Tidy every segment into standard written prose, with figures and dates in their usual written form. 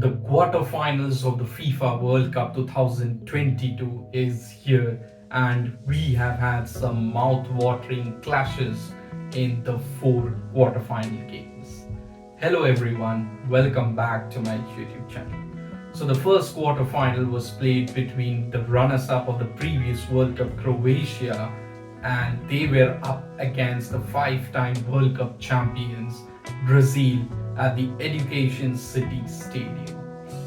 The quarterfinals of the FIFA World Cup 2022 is here, and we have had some mouth-watering clashes in the four quarterfinal games. Hello everyone, welcome back to my YouTube channel. So the first quarterfinal was played between the runners-up of the previous World Cup, Croatia, and they were up against the five-time World Cup champions, Brazil, at the Education City Stadium.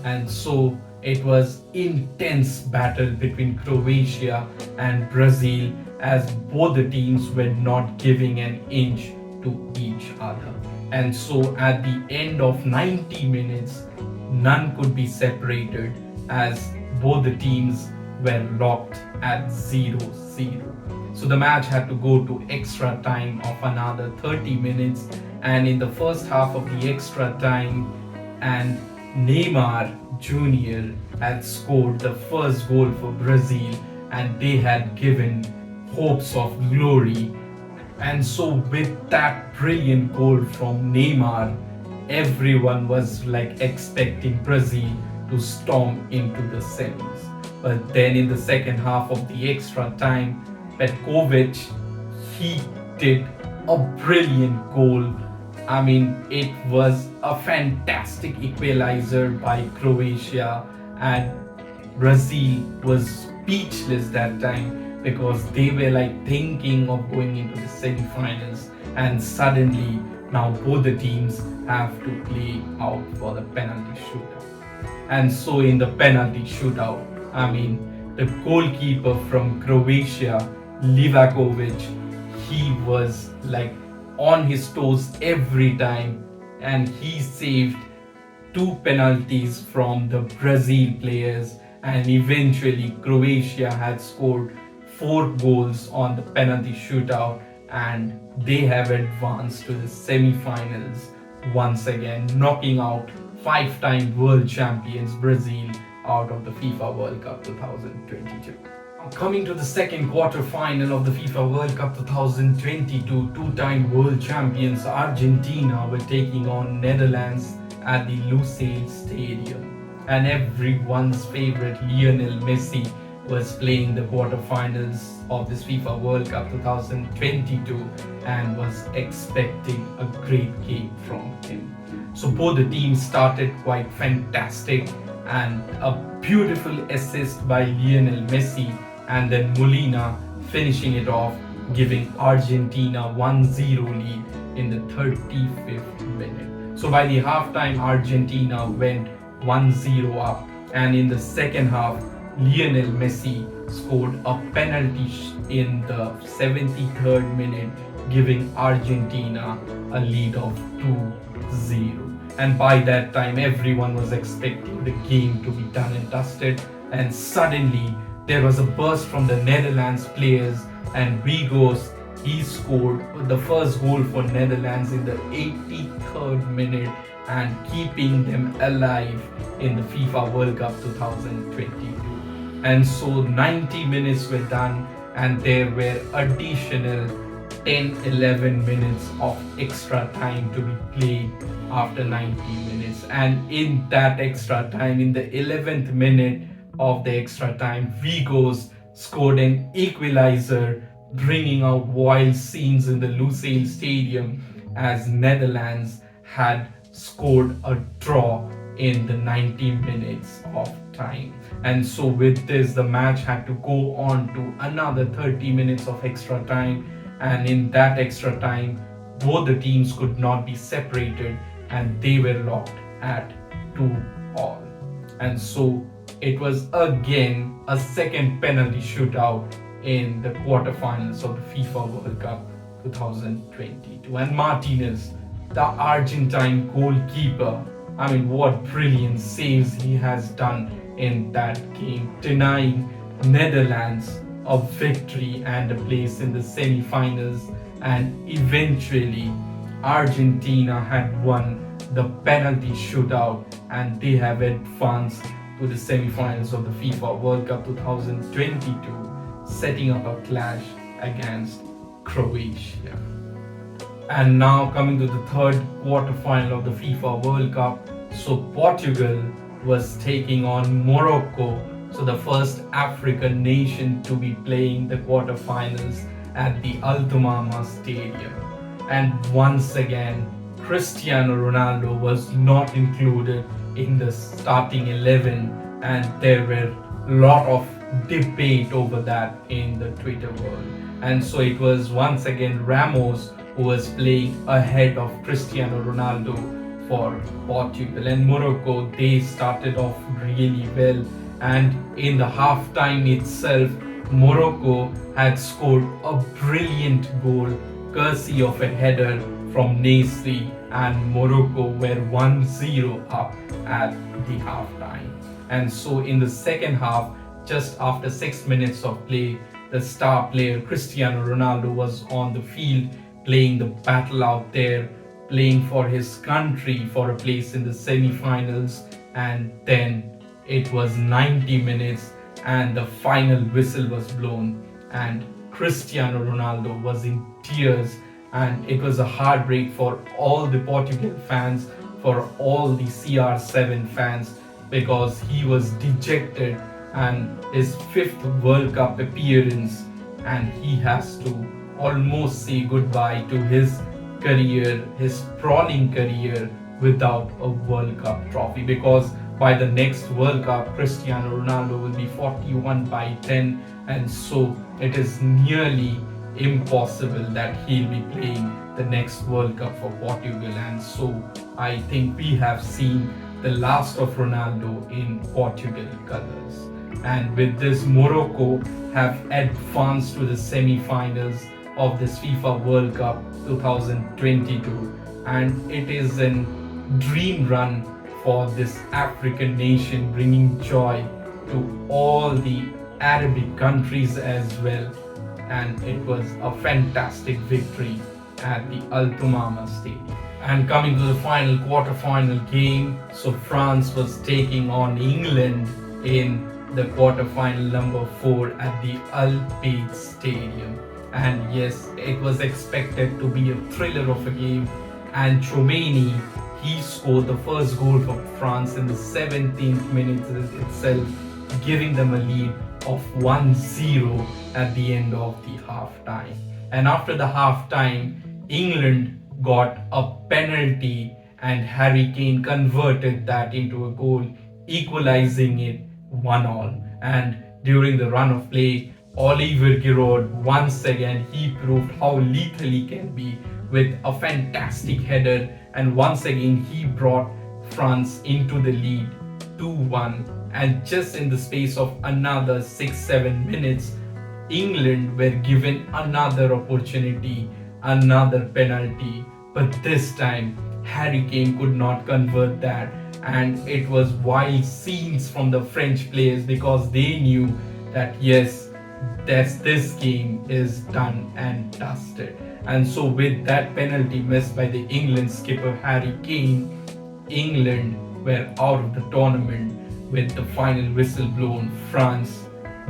And so it was intense battle between Croatia and Brazil, as both the teams were not giving an inch to each other. And so at the end of 90 minutes, none could be separated, as both the teams were locked at 0-0. So the match had to go to extra time of another 30 minutes, and in the first half of the extra time, and Neymar Jr. had scored the first goal for Brazil, and they had given hopes of glory. And so with that brilliant goal from Neymar, everyone was like expecting Brazil to storm into the semis. But then in the second half of the extra time, Petkovic, he did a brilliant goal. I mean, it was a fantastic equalizer by Croatia, and Brazil was speechless that time, because they were like thinking of going into the semi-finals, and suddenly now both the teams have to play out for the penalty shootout. And so in the penalty shootout, I mean, the goalkeeper from Croatia, Livakovic, he was like on his toes every time, and he saved two penalties from the Brazil players, and eventually Croatia had scored 4 goals on the penalty shootout, and they have advanced to the semi-finals once again, knocking out 5-time world champions Brazil out of the FIFA World Cup 2022. Coming to the second quarter-final of the FIFA World Cup 2022, two-time world champions Argentina were taking on Netherlands at the Lusail Stadium. And everyone's favorite Lionel Messi was playing the quarterfinals of this FIFA World Cup 2022 and was expecting a great game from him. So both the teams started quite fantastic, and a beautiful assist by Lionel Messi, and then Molina finishing it off, giving Argentina 1-0 lead in the 35th minute. So by the halftime, Argentina went 1-0 up, and in the second half, Lionel Messi scored a penalty in the 73rd minute, giving Argentina a lead of 2-0. And by that time, everyone was expecting the game to be done and dusted, and suddenly there was a burst from the Netherlands players, and Vigos, he scored the first goal for Netherlands in the 83rd minute, and keeping them alive in the FIFA World Cup 2022. And so 90 minutes were done, and there were additional 10-11 minutes of extra time to be played after 90 minutes. And in that extra time, in the 11th minute of the extra time, Vigos scored an equalizer, bringing out wild scenes in the Lusail Stadium, as Netherlands had scored a draw in the 90 minutes of time. And so with this, the match had to go on to another 30 minutes of extra time, and in that extra time, both the teams could not be separated, and they were locked at 2-2. And so it was again a second penalty shootout in the quarterfinals of the FIFA World Cup 2022. And Martinez, the Argentine goalkeeper, I mean, what brilliant saves he has done in that game, denying Netherlands a victory and a place in the semi-finals. And eventually Argentina had won the penalty shootout, and they have advanced to the semi-finals of the FIFA World Cup 2022, setting up a clash against Croatia. And now coming to the third quarterfinal of the FIFA World Cup, so Portugal was taking on Morocco, so the first African nation to be playing the quarterfinals at the Al Tumama Stadium. And once again, Cristiano Ronaldo was not included in the starting 11, and there were a lot of debate over that in the Twitter world. And so it was once again Ramos who was playing ahead of Cristiano Ronaldo for Portugal. And Morocco, they started off really well, and in the halftime itself, Morocco had scored a brilliant goal courtesy of a header from Messi, and Morocco were 1-0 up at the halftime. And so in the second half, just after 6 minutes of play, the star player Cristiano Ronaldo was on the field playing the battle out there, playing for his country for a place in the semi-finals. And then it was 90 minutes and the final whistle was blown, and Cristiano Ronaldo was in tears, and it was a heartbreak for all the Portugal fans, for all the CR7 fans, because he was dejected, and his fifth World Cup appearance, and he has to almost say goodbye to his career, his sprawling career, without a World Cup trophy, because by the next World Cup, Cristiano Ronaldo will be 41 by 10, and so it is nearly impossible that he'll be playing the next World Cup for Portugal. And so I think we have seen the last of Ronaldo in Portugal colors. And with this, Morocco have advanced to the semi-finals of this FIFA World Cup 2022, and it is a dream run for this African nation, bringing joy to all the Arabic countries as well. And it was a fantastic victory at the Al Tumama Stadium. And coming to the final quarter-final game, so France was taking on England in the quarter-final number 4 at the Al Bayt Stadium. And yes, it was expected to be a thriller of a game, and Chouameni, he scored the first goal for France in the 17th minute itself, giving them a lead of 1-0 at the end of the halftime. And after the halftime, England got a penalty, and Harry Kane converted that into a goal, equalizing it 1-1. And during the run of play, Oliver Giroud, once again, he proved how lethal he can be with a fantastic header, and once again he brought France into the lead 2-1. And just in the space of another 6-7 minutes, England were given another opportunity, another penalty, but this time Harry Kane could not convert that, and it was wild scenes from the French players, because they knew that yes, this game is done and dusted. And so with that penalty missed by the England skipper Harry Kane, England were out of the tournament. With the final whistle blown, France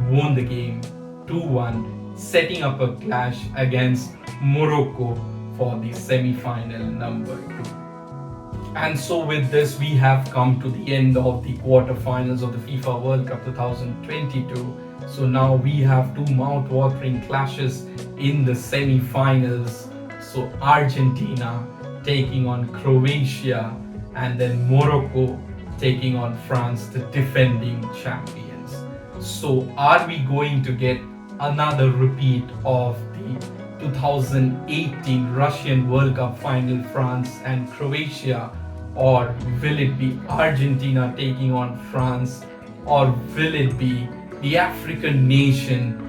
won the game 2-1, setting up a clash against Morocco for the semi-final number 2. And so with this, we have come to the end of the quarterfinals of the FIFA World Cup 2022. So now we have two mouth-watering clashes in the semi-finals. So Argentina taking on Croatia, and then Morocco taking on France, the defending champions. So are we going to get another repeat of the 2018 Russian World Cup final, France and Croatia? Or will it be Argentina taking on France? Or will it be the African nation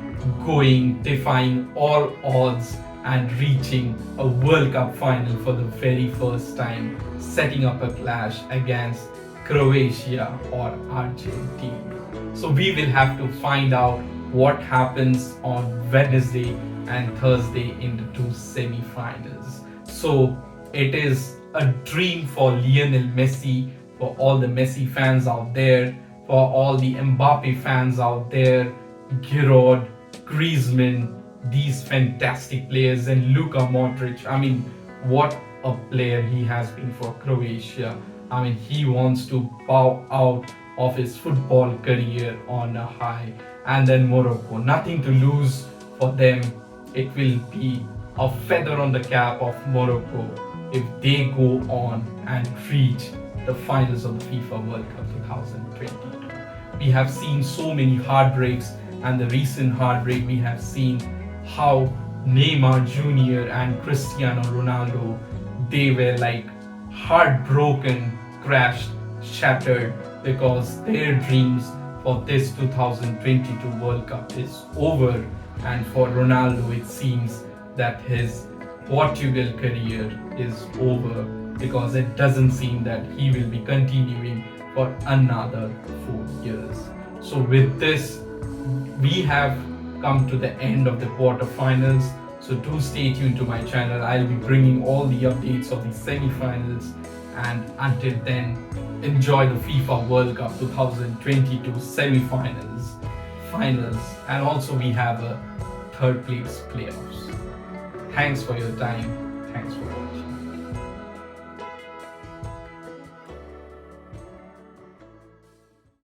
defying all odds and reaching a World Cup final for the very first time, setting up a clash against Croatia or Argentina? So we will have to find out what happens on Wednesday and Thursday in the two semi-finals. So it is a dream for Lionel Messi, for all the Messi fans out there, for all the Mbappe fans out there, Giroud, Griezmann, these fantastic players, and Luka Modric. I mean, what a player he has been for Croatia. I mean, he wants to bow out of his football career on a high. And then Morocco, nothing to lose for them. It will be a feather on the cap of Morocco if they go on and reach the finals of the FIFA World Cup 2022. We have seen so many heartbreaks, and the recent heartbreak we have seen how Neymar Jr. and Cristiano Ronaldo, they were like heartbroken, crashed, shattered because their dreams for this 2022 World Cup is over, and for Ronaldo it seems that his Portugal career is over because it doesn't seem that he will be continuing for another 4 years. So with this, we have come to the end of the quarterfinals. So do stay tuned to my channel. I'll be bringing all the updates of the semi-finals, and until then, enjoy the FIFA World Cup 2022 semi-finals, finals, and also we have a third place playoffs. Thanks for your time. Thanks for watching.